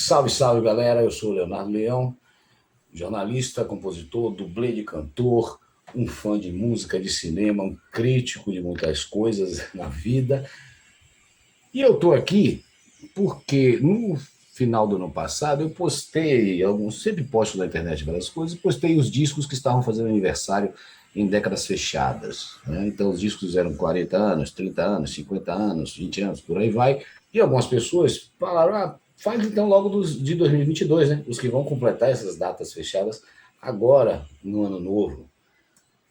Salve, salve, galera. Eu sou o Leonardo Leão, jornalista, compositor, dublê de cantor, um fã de música, de cinema, um crítico de muitas coisas na vida. E eu estou aqui porque no final do ano passado eu postei, sempre posto na internet várias coisas, postei os discos que estavam fazendo aniversário em décadas fechadas, né? Então os discos eram 40 anos, 30 anos, 50 anos, 20 anos, por aí vai. E algumas pessoas falaram, faz então logo de 2022, né? Os que vão completar essas datas fechadas agora, no ano novo.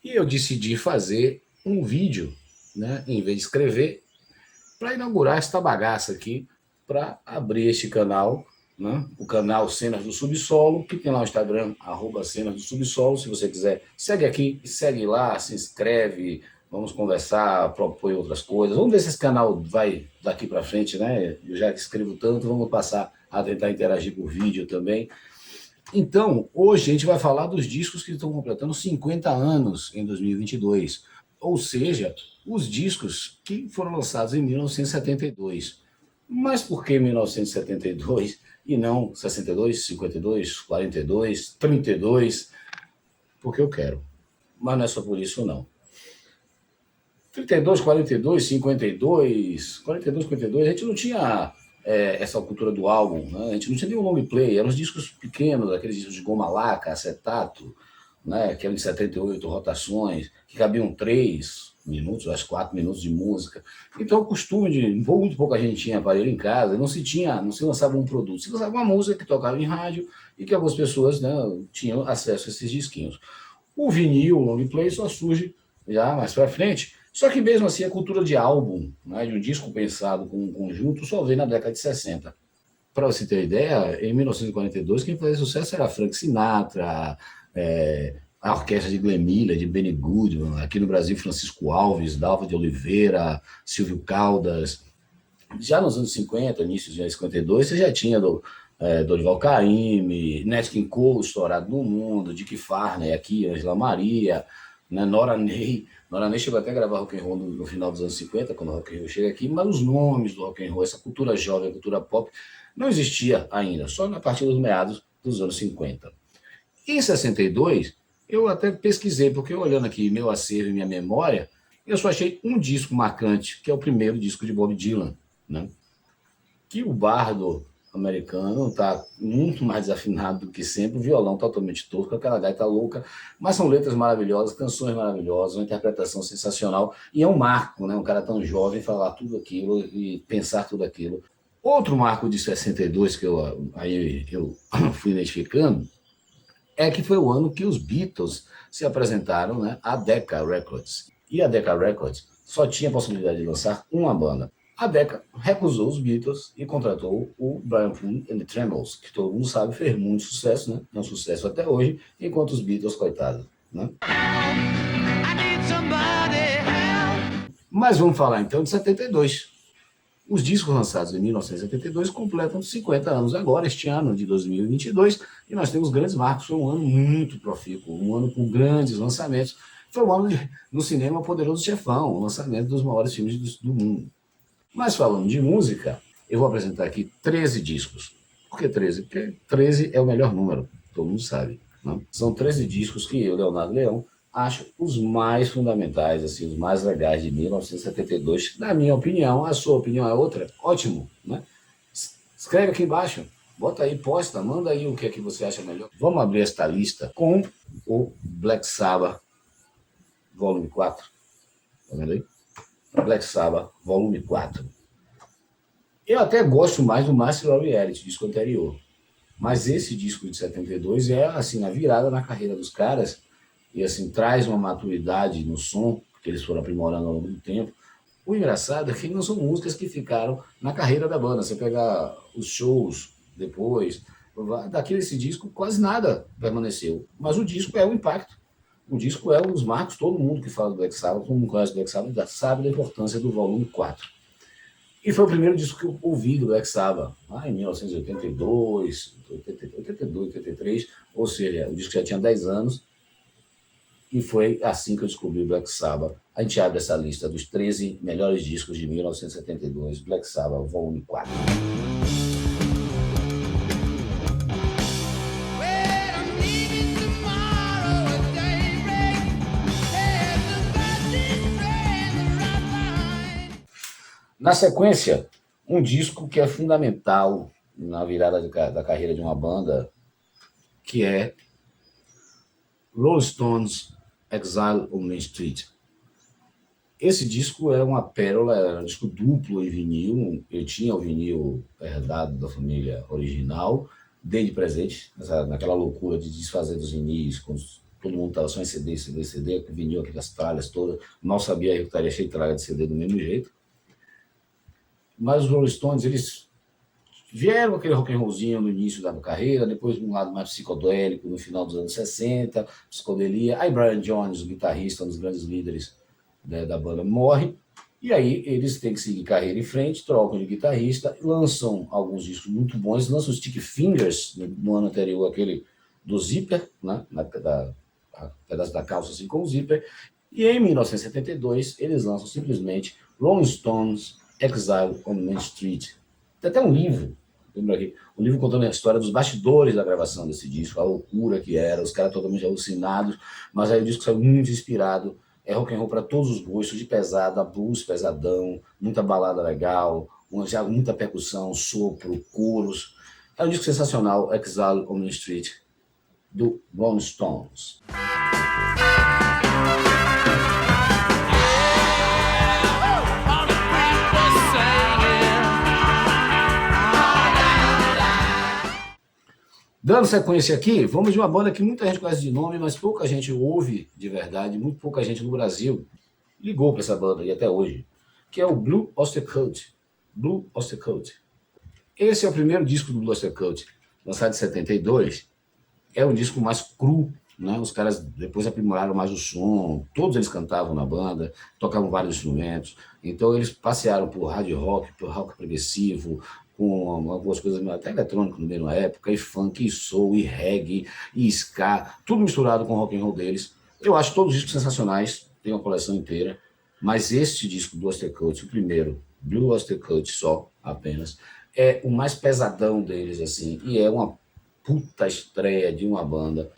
E eu decidi fazer um vídeo, né? Em vez de escrever, para inaugurar esta bagaça aqui, para abrir este canal, né? O canal Cenas do Subsolo, que tem lá o Instagram, @Cenas do Subsolo. Se você quiser, segue aqui, segue lá, se inscreve, vamos conversar, propõe outras coisas. Vamos ver se esse canal vai daqui para frente, né? Eu já escrevo tanto, vamos passar a tentar interagir por vídeo também. Então, hoje a gente vai falar dos discos que estão completando 50 anos em 2022, ou seja, os discos que foram lançados em 1972. Mas por que 1972 e não 62, 52, 42, 32? Porque eu quero. Mas não é só por isso, não. 32, 42, 52, 42, 52, a gente não tinha essa cultura do álbum, né? A gente não tinha nenhum long play, eram os discos pequenos, aqueles discos de goma laca, acetato, né? Que eram de 78 rotações, que cabiam 3 minutos, acho 4 minutos de música. Então o costume de muito pouca gente tinha aparelho em casa, não se lançava um produto, se lançava uma música que tocava em rádio e que algumas pessoas, né, tinham acesso a esses disquinhos. O vinil, o long play só surge já mais para frente. Só que mesmo assim a cultura de álbum, né, de um disco pensado com um conjunto, só veio na década de 60. Para você ter ideia, em 1942 quem fazia sucesso era Frank Sinatra, a orquestra de Glenn Miller, de Benny Goodman, aqui no Brasil Francisco Alves, Dalva de Oliveira, Silvio Caldas. Já nos anos 50, início de 52, você já tinha Dorival Caymmi, Nat King Cole estourado no mundo, Dick Farney aqui, Angela Maria, né, Nora Ney. Nora Ney chegou até a gravar rock and roll no final dos anos 50, quando o rock and roll chega aqui, mas os nomes do rock and roll, essa cultura jovem, a cultura pop, não existia ainda, só a partir dos meados dos anos 50. Em 62, eu até pesquisei, porque olhando aqui meu acervo e minha memória, eu só achei um disco marcante, que é o primeiro disco de Bob Dylan, né? Que o bardo americano está muito mais desafinado do que sempre, o violão totalmente tosco, aquela gaita louca, mas são letras maravilhosas, canções maravilhosas, uma interpretação sensacional, e é um marco, né? Um cara tão jovem falar tudo aquilo e pensar tudo aquilo. Outro marco de 62 que eu fui identificando é que foi o ano que os Beatles se apresentaram, né, à Decca Records. E a Decca Records só tinha a possibilidade de lançar uma banda. A Decca recusou os Beatles e contratou o Brian Pune and the Trembles, que todo mundo sabe fez muito sucesso, né? É um sucesso até hoje, enquanto os Beatles, coitados, né? Mas vamos falar então de 72. Os discos lançados em 1972 completam 50 anos agora, este ano de 2022, e nós temos grandes marcos. Foi um ano muito profícuo, um ano com grandes lançamentos. Foi um ano no cinema Poderoso Chefão, o lançamento dos maiores filmes do mundo. Mas falando de música, eu vou apresentar aqui 13 discos. Por que 13? Porque 13 é o melhor número, todo mundo sabe, né? São 13 discos que eu, Leonardo Leão, acho os mais fundamentais, assim, os mais legais de 1972. Na minha opinião, a sua opinião é outra? Ótimo, né? Escreve aqui embaixo, bota aí, posta, manda aí o que é que você acha melhor. Vamos abrir esta lista com o Black Sabbath, volume 4. Tá vendo aí? Black Sabbath, volume 4. Eu até gosto mais do Master of Reality, disco anterior. Mas esse disco de 72 é, assim, a virada na carreira dos caras e, assim, traz uma maturidade no som, que eles foram aprimorando ao longo do tempo. O engraçado é que não são músicas que ficaram na carreira da banda. Você pegar os shows depois, daquele disco, quase nada permaneceu. Mas o disco é o impacto. O disco é os marcos, todo mundo que fala do Black Sabbath, todo mundo conhece o Black Sabbath, sabe da importância do volume 4. E foi o primeiro disco que eu ouvi do Black Sabbath, lá em 1982, 82, 83, ou seja, o disco já tinha 10 anos, e foi assim que eu descobri o Black Sabbath. A gente abre essa lista dos 13 melhores discos de 1972, Black Sabbath, volume 4. Na sequência, um disco que é fundamental na virada da carreira de uma banda, que é Rolling Stones, Exile on Main Street. Esse disco é uma pérola, é um disco duplo em vinil. Eu tinha o vinil herdado da família original, dei de presente, naquela loucura de desfazer dos vinis, quando todo mundo estava só em CD, vinil, aquelas tralhas todas. Mal sabia que eu estaria cheio de tralha de CD do mesmo jeito. Mas os Rolling Stones, eles vieram com aquele rock and rollzinho no início da carreira, depois um lado mais psicodélico no final dos anos 60, psicodelia. Aí Brian Jones, o guitarrista, um dos grandes líderes da banda, morre, e aí eles têm que seguir carreira em frente, trocam de guitarrista, lançam alguns discos muito bons, lançam o Sticky Fingers no ano anterior, aquele do Zipper, né, pedaço da calça assim com o Zipper, e em 1972 eles lançam simplesmente Rolling Stones, Exile on Main Street. Tem até um livro, lembra aqui, um livro contando a história dos bastidores da gravação desse disco, a loucura que era, os caras totalmente alucinados, mas aí o disco saiu muito inspirado, é rock and roll para todos os gostos, de pesada, blues pesadão, muita balada legal, muita percussão, sopro, coros. É um disco sensacional, Exile on Main Street, do Rolling Stones. Dando sequência aqui, vamos de uma banda que muita gente conhece de nome, mas pouca gente ouve de verdade, muito pouca gente no Brasil ligou para essa banda, e até hoje, que é o Blue Oyster Cult. Blue Oyster Cult. Esse é o primeiro disco do Blue Oyster Cult, lançado em 72. É um disco mais cru, né? Os caras depois aprimoraram mais o som, todos eles cantavam na banda, tocavam vários instrumentos, então eles passearam por hard rock, por rock progressivo, com algumas coisas até eletrônico no meio da época, e funk, e soul, e reggae, e ska, tudo misturado com o rock and roll deles. Eu acho todos os discos sensacionais, tem uma coleção inteira, mas este disco do Oyster Cult, o primeiro, Blue Oyster Cult só, apenas, é o mais pesadão deles, assim, e é uma puta estreia de uma banda.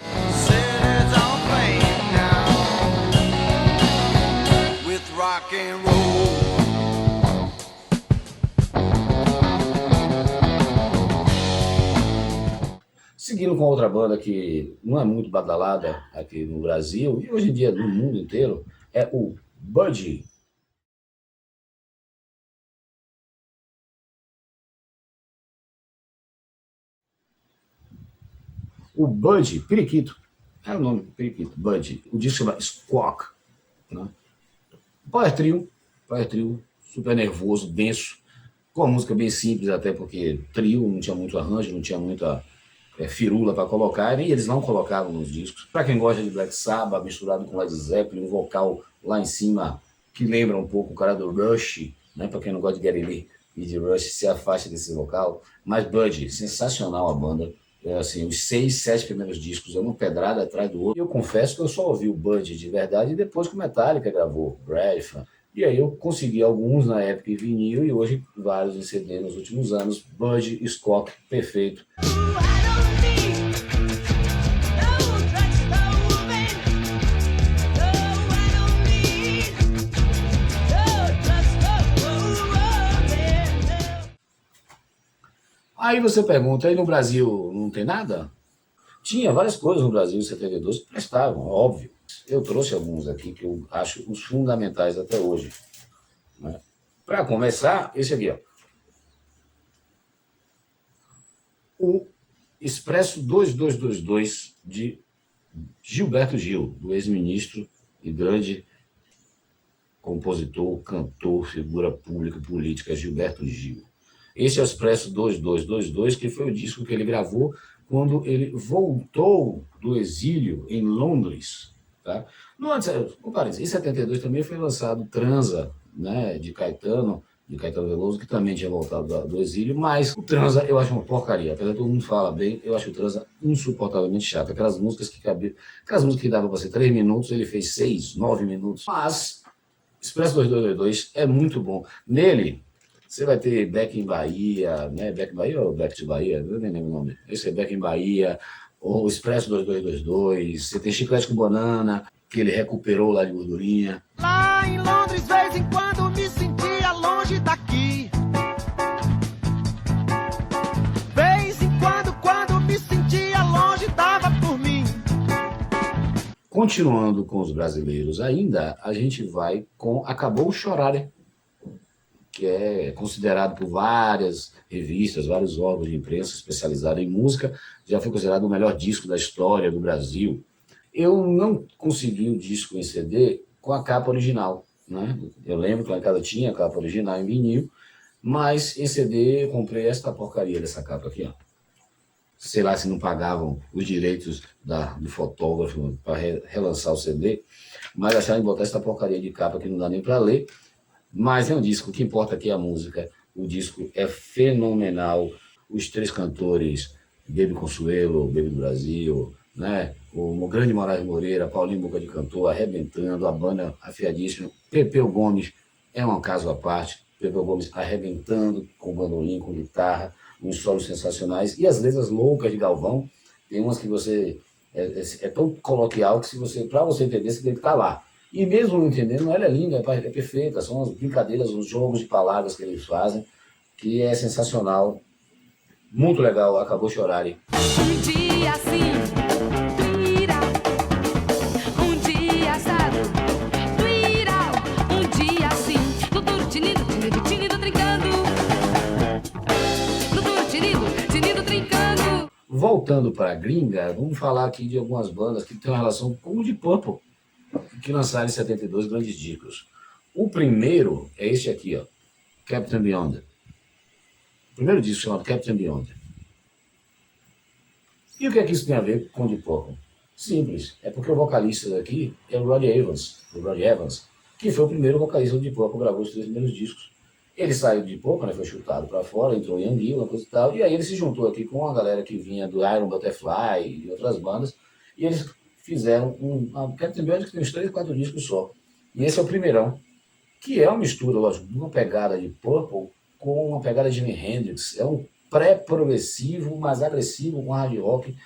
Seguindo com outra banda que não é muito badalada aqui no Brasil, e hoje em dia no mundo inteiro, é o Budgie. O Budgie, Periquito, é o nome, Periquito, Budgie. O disco chama Squawk. Né? Power Trio, super nervoso, denso, com uma música bem simples, até porque trio não tinha muito arranjo, não tinha muita firula para colocar, e eles não colocavam nos discos. Para quem gosta de Black Sabbath, misturado com Led Zeppelin, um vocal lá em cima que lembra um pouco o cara do Rush, né? Para quem não gosta de Geddy Lee e de Rush, se afasta desse vocal. Mas Budgie, sensacional a banda. Assim, os 6, 7 primeiros discos é uma pedrada atrás do outro. Eu confesso que eu só ouvi o Budgie de verdade depois que o Metallica gravou Breath. E aí eu consegui alguns na época em vinil e hoje vários em CD nos últimos anos. Budgie, Squawk, perfeito. Aí você pergunta, aí no Brasil não tem nada? Tinha várias coisas no Brasil em 72 que prestavam, óbvio. Eu trouxe alguns aqui que eu acho os fundamentais até hoje. Né? Para começar, esse aqui, ó. O Expresso 2222 de Gilberto Gil, do ex-ministro e grande compositor, cantor, figura pública, política, Gilberto Gil. Esse é o Expresso 2222, que foi o disco que ele gravou quando ele voltou do exílio em Londres. Tá? Em 72 também foi lançado Transa, né, de Caetano Veloso, que também tinha voltado do exílio, mas o Transa eu acho uma porcaria. Apesar de todo mundo falar bem, eu acho o Transa insuportavelmente chato. Aquelas músicas que davam para ser 3 minutos, ele fez 6, 9 minutos. Mas Expresso 2222 é muito bom. Nele, você vai ter Back in Bahia, né? Back in Bahia ou Back to Bahia? Eu nem lembro o nome. Esse é Back in Bahia, ou Expresso 2222. Você tem Chiclete com Banana, que ele recuperou lá de gordurinha. Lá em Londres, vez em quando me sentia longe daqui. Continuando com os brasileiros ainda, a gente vai com Acabou Chorar, que é considerado por várias revistas, vários órgãos de imprensa especializados em música, já foi considerado o melhor disco da história do Brasil. Eu não consegui o disco em CD com a capa original, né? Eu lembro que lá em casa tinha a capa original em vinil, mas em CD eu comprei esta porcaria dessa capa aqui, ó. Sei lá se não pagavam os direitos do fotógrafo para relançar o CD, mas acharam em botar essa porcaria de capa que não dá nem para ler. Mas é um disco, o que importa aqui é a música. O disco é fenomenal. Os três cantores, Baby Consuelo, Baby do Brasil, né? O grande Moraes Moreira, Paulinho Boca de Cantor, arrebentando, a banda afiadíssima. Pepeu Gomes é um caso à parte. Pepeu Gomes arrebentando com bandolim, com guitarra, uns solos sensacionais. E as letras loucas de Galvão, tem umas que você... É tão coloquial que para você entender, você tem que estar lá. E mesmo não entendendo, ela é linda, é perfeita, são as brincadeiras, os jogos de palavras que eles fazem, que é sensacional, muito legal. Acabou Chorar. Um dia assim, irá, um dia assado, irá, um dia assim, tudo tinido, tinido, tinido, trincando, tudo tinido, tinido, trincando. Voltando para a gringa, vamos falar aqui de algumas bandas que têm uma relação com o Deep Purple, que lançaram em 72 grandes discos. O primeiro é este aqui, ó, Captain Beyond. O primeiro disco chamado Captain Beyond. E o que é que isso tem a ver com o Deep Purple? Simples, é porque o vocalista daqui é o Roddy Evans, que foi o primeiro vocalista do Deep Purple, gravou os 3 primeiros discos. Ele saiu de Deep Purple, né, foi chutado para fora, entrou em Anguila, uma coisa e tal, e aí ele se juntou aqui com a galera que vinha do Iron Butterfly e outras bandas, e eles fizeram um Captain Beyond que tem uns 3, 4 discos só. E esse é o primeirão, que é uma mistura, lógico, de uma pegada de Purple com uma pegada de Jimi Hendrix. É um pré-progressivo, mas agressivo com hard rock.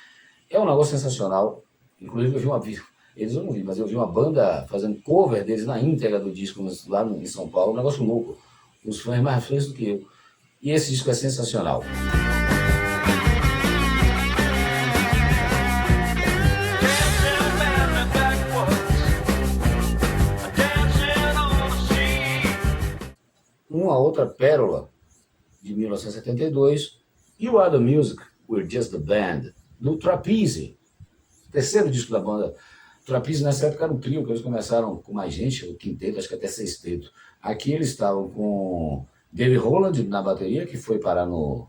É um negócio sensacional. Inclusive eu vi eles eu não vi, mas eu vi uma banda fazendo cover deles na íntegra do disco lá em São Paulo, um negócio louco. Os fãs mais fãs do que eu. E esse disco é sensacional. Uma outra pérola de 1972, You Are the Music, We're Just the Band, do Trapeze, terceiro disco da banda. Trapeze nessa época era um trio, que eles começaram com mais gente, o quinteto, acho que até sexteto. Aqui eles estavam com Dave Holland na bateria, que foi parar no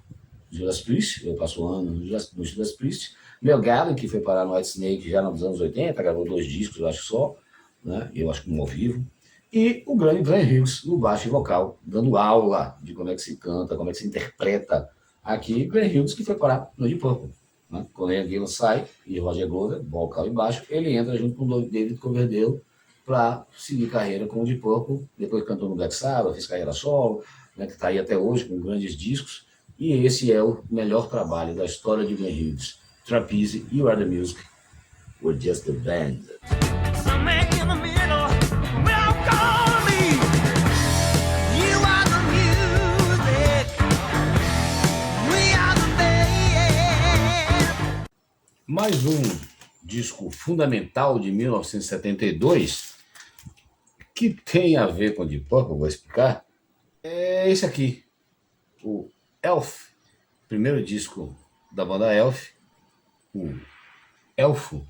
Judas Priest, ele passou um ano no Judas Priest. Mel Gallagher, que foi parar no Whitesnake já nos anos 80, gravou 2 discos, eu acho só, né? Eu acho que um ao vivo. E o grande Glenn Hughes, no baixo e vocal, dando aula de como é que se canta, como é que se interpreta. Aqui, Glenn Hughes, que foi parar no Deep Purple. Né? Quando Ian Gillan sai, e Roger Glover, vocal e baixo, ele entra junto com o David Coverdale para seguir carreira com o Deep Purple. Depois cantou no Black Sabbath, fez carreira solo, né, que está aí até hoje com grandes discos. E esse é o melhor trabalho da história de Glenn Hughes. Trapeze, You Are the Music, We're Just the Band. Mais um disco fundamental de 1972 que tem a ver com Deep Purple, vou explicar, é esse aqui, o Elf, primeiro disco da banda Elf. O elfo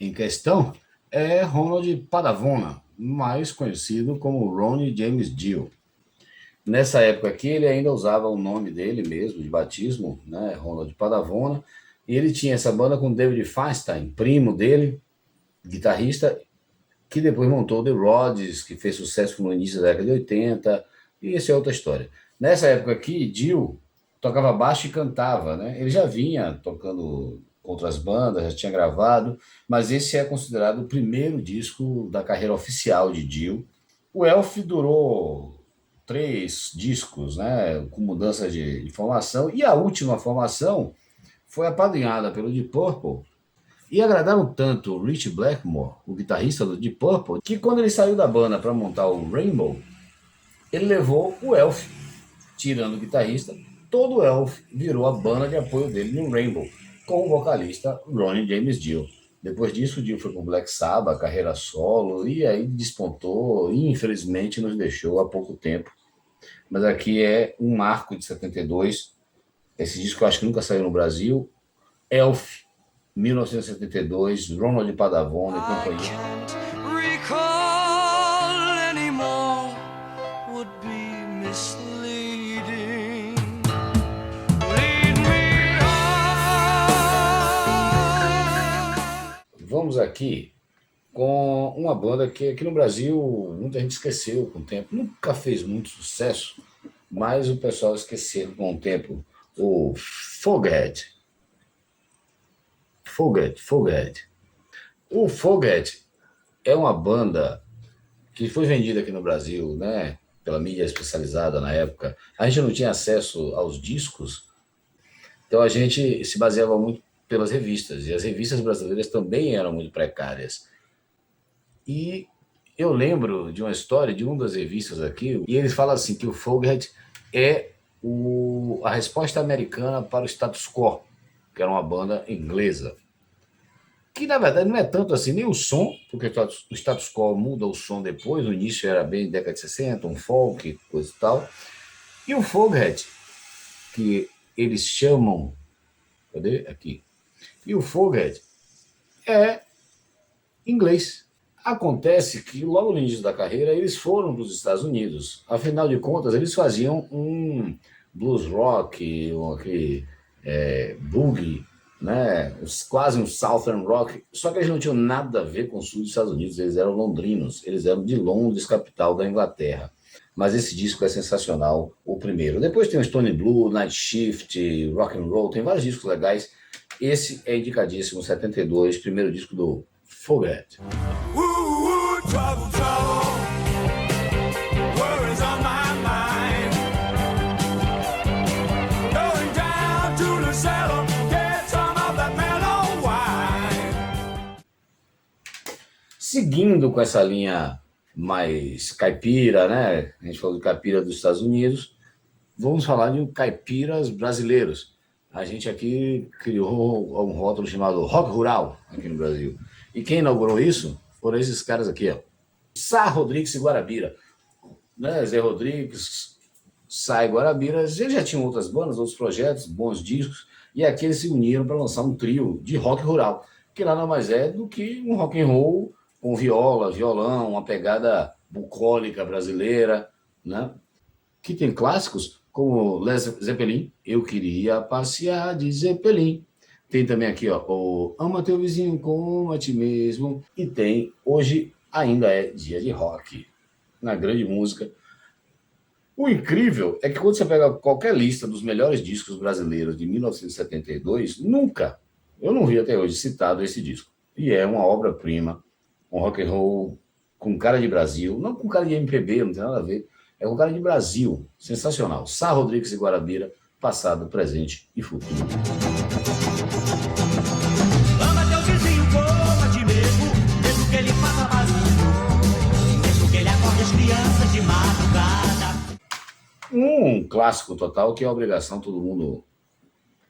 em questão é Ronald Padavona, mais conhecido como Ronnie James Dio. Nessa época aqui ele ainda usava o nome dele mesmo, de batismo, né, Ronald Padavona. E ele tinha essa banda com David Feinstein, primo dele, guitarrista, que depois montou The Rods, que fez sucesso no início da década de 80, e essa é outra história. Nessa época aqui, Dio tocava baixo e cantava, né? Ele já vinha tocando outras bandas, já tinha gravado, mas esse é considerado o primeiro disco da carreira oficial de Dio. O Elf durou 3 discos, né? Com mudança de formação, e a última formação foi apadrinhada pelo Deep Purple, e agradaram tanto o Rich Blackmore, o guitarrista do Deep Purple, que quando ele saiu da banda para montar o Rainbow, ele levou o Elf, tirando o guitarrista, todo o Elf virou a banda de apoio dele no Rainbow, com o vocalista Ronnie James Dio. Depois disso, o Dio foi para o Black Sabbath, carreira solo, e aí despontou e infelizmente nos deixou há pouco tempo. Mas aqui é um marco de 72. Esse disco eu acho que nunca saiu no Brasil. Elf, 1972, Ronald Padavone e I companhia. can't recall anymore, would be misleading. Lead me on. Vamos aqui com uma banda que aqui no Brasil muita gente esqueceu com o tempo. Nunca fez muito sucesso, mas o pessoal esqueceu com o tempo. O Fogerty. O Fogerty é uma banda que foi vendida aqui no Brasil, né, pela mídia especializada na época. A gente não tinha acesso aos discos, então a gente se baseava muito pelas revistas, e as revistas brasileiras também eram muito precárias. E eu lembro de uma história de uma das revistas aqui, e eles falam assim que o Fogerty é a resposta americana para o Status Quo, que era uma banda inglesa. Que, na verdade, não é tanto assim, nem o som, porque o Status Quo muda o som depois, no início era bem década de 60, um folk, coisa e tal. E o Fogerty, que eles chamam... Cadê? Aqui. E o Fogerty é inglês. Acontece que, logo no início da carreira, eles foram para os Estados Unidos. Afinal de contas, eles faziam um blues rock, boogie, né? Quase um southern rock, só que eles não tinham nada a ver com o sul dos Estados Unidos, eles eram londrinos, eles eram de Londres, capital da Inglaterra. Mas esse disco é sensacional, o primeiro. Depois tem o Stone Blue, Night Shift, Rock and Roll, tem vários discos legais. Esse é indicadíssimo, 72, primeiro disco do Fogerty. Trouble, trouble, worries on my mind. Going down to the cellar, get some of that mellow wine. Seguindo com essa linha mais caipira, né? A gente falou de caipira dos Estados Unidos, vamos falar de caipiras brasileiros. A gente aqui criou um rótulo chamado Rock Rural aqui no Brasil. E quem inaugurou isso foram esses caras aqui, ó. Sá, Rodrigues e Guarabira. Né? Zé Rodrigues, Sá e Guarabira, eles já tinham outras bandas, outros projetos, bons discos, e aqui eles se uniram para lançar um trio de rock rural, que nada mais é do que um rock and roll com viola, violão, uma pegada bucólica brasileira, né? Que tem clássicos como Led Zeppelin, Eu Queria Passear de Zeppelin. Tem também aqui, ó, o Ama Teu Vizinho como a Ti Mesmo. E tem Hoje Ainda é Dia de Rock, na grande música. O incrível é que quando você pega qualquer lista dos melhores discos brasileiros de 1972, eu não vi até hoje citado esse disco. E é uma obra-prima, um rock and roll com cara de Brasil, não com cara de MPB, não tem nada a ver, é com cara de Brasil, sensacional. Sá, Rodrigues e Guarabira, passado, presente e futuro. Ama teu vizinho como a ti mesmo, mesmo que ele faça barulho, mesmo que ele acorde as crianças de madrugada. Um clássico total que é a obrigação todo mundo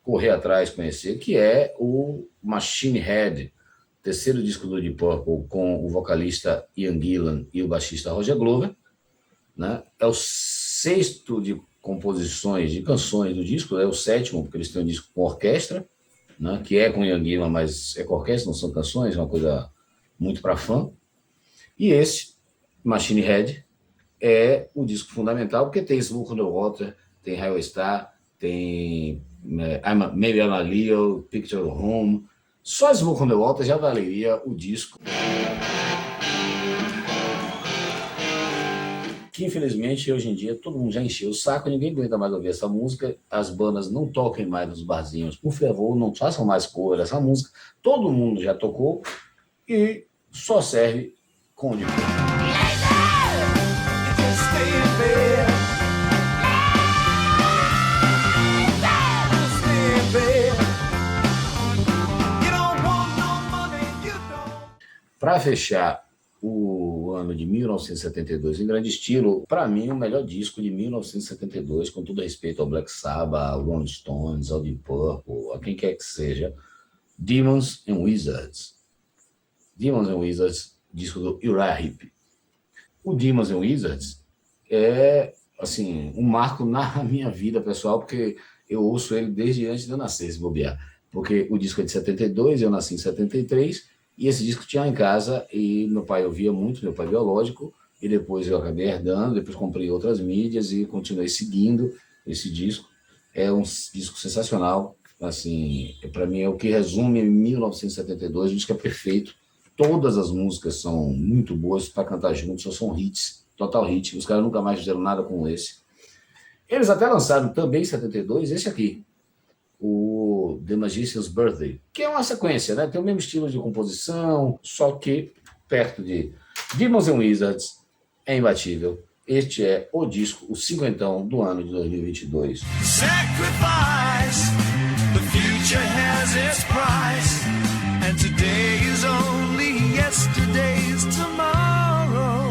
correr atrás, conhecer, que é o Machine Head, terceiro disco do Deep Purple, com o vocalista Ian Gillan e o baixista Roger Glover, né? É o sexto de composições de canções do disco, é o sétimo, porque eles têm um disco com orquestra, né? Que é com Ian Gillan, mas é com orquestra, não são canções, é uma coisa muito para fã. E esse, Machine Head, é o disco fundamental, porque tem Smoke on the Water, tem Highway Star, tem Maybe I'm a Leo, Picture of Home. Só Smoke on the Water já valeria o disco. Que infelizmente hoje em dia todo mundo já encheu o saco, ninguém aguenta mais ouvir essa música, as bandas não toquem mais nos barzinhos, por favor, não façam mais cover essa música, todo mundo já tocou e só serve com o de Para fechar o ano de 1972 em grande estilo, para mim o melhor disco de 1972, com todo respeito ao Black Sabbath, ao Rolling Stones, ao Deep Purple, a quem quer que seja, Demons and Wizards. Demons and Wizards, disco do Uriah Heep. O Demons and Wizards é, assim, um marco na minha vida pessoal, porque eu ouço ele desde antes de eu nascer, se bobear. Porque o disco é de 72, eu nasci em 73, e esse disco tinha em casa, e meu pai ouvia muito, meu pai biológico, e depois eu acabei herdando, depois comprei outras mídias e continuei seguindo esse disco. É um disco sensacional, assim, para mim é o que resume 1972, o disco é perfeito, todas as músicas são muito boas para cantar juntos, só são hits, total hit, os caras nunca mais fizeram nada com esse. Eles até lançaram também em 72 esse aqui, o The Magician's Birthday, que é uma sequência, né? Tem o mesmo estilo de composição, só que perto de Demons and Wizards é imbatível. Este é o disco, o cinquentão do ano de 2022. Sacrifice, the future has its price, and today is only yesterday's tomorrow.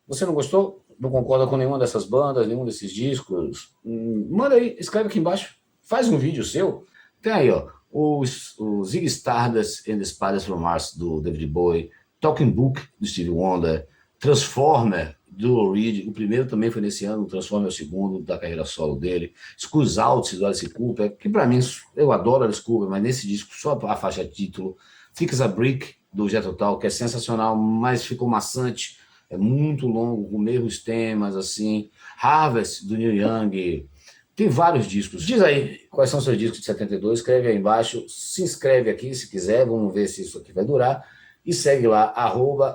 Você não gostou? Não concorda com nenhuma dessas bandas, nenhum desses discos? Manda aí, escreve aqui embaixo. Faz um vídeo seu. Tem aí, ó, o Ziggy Stardust and the Spiders from Mars, do David Bowie, Talking Book, do Stevie Wonder, Transformer, do Lou Reed, o primeiro também foi nesse ano, o Transformer é o segundo da carreira solo dele, Schools Out, do Alice Cooper, que pra mim, eu adoro Alice Cooper, mas nesse disco só a faixa título, Thick as a Brick, do Jethro Tull, que é sensacional, mas ficou maçante, é muito longo, com mesmos temas, assim, Harvest, do Neil Young, tem vários discos. Diz aí quais são seus discos de 72, escreve aí embaixo, se inscreve aqui se quiser, vamos ver se isso aqui vai durar, e segue lá,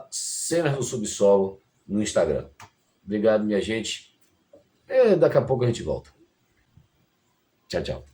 @Cenas do Subsolo, no Instagram. Obrigado, minha gente. Daqui a pouco a gente volta. Tchau, tchau.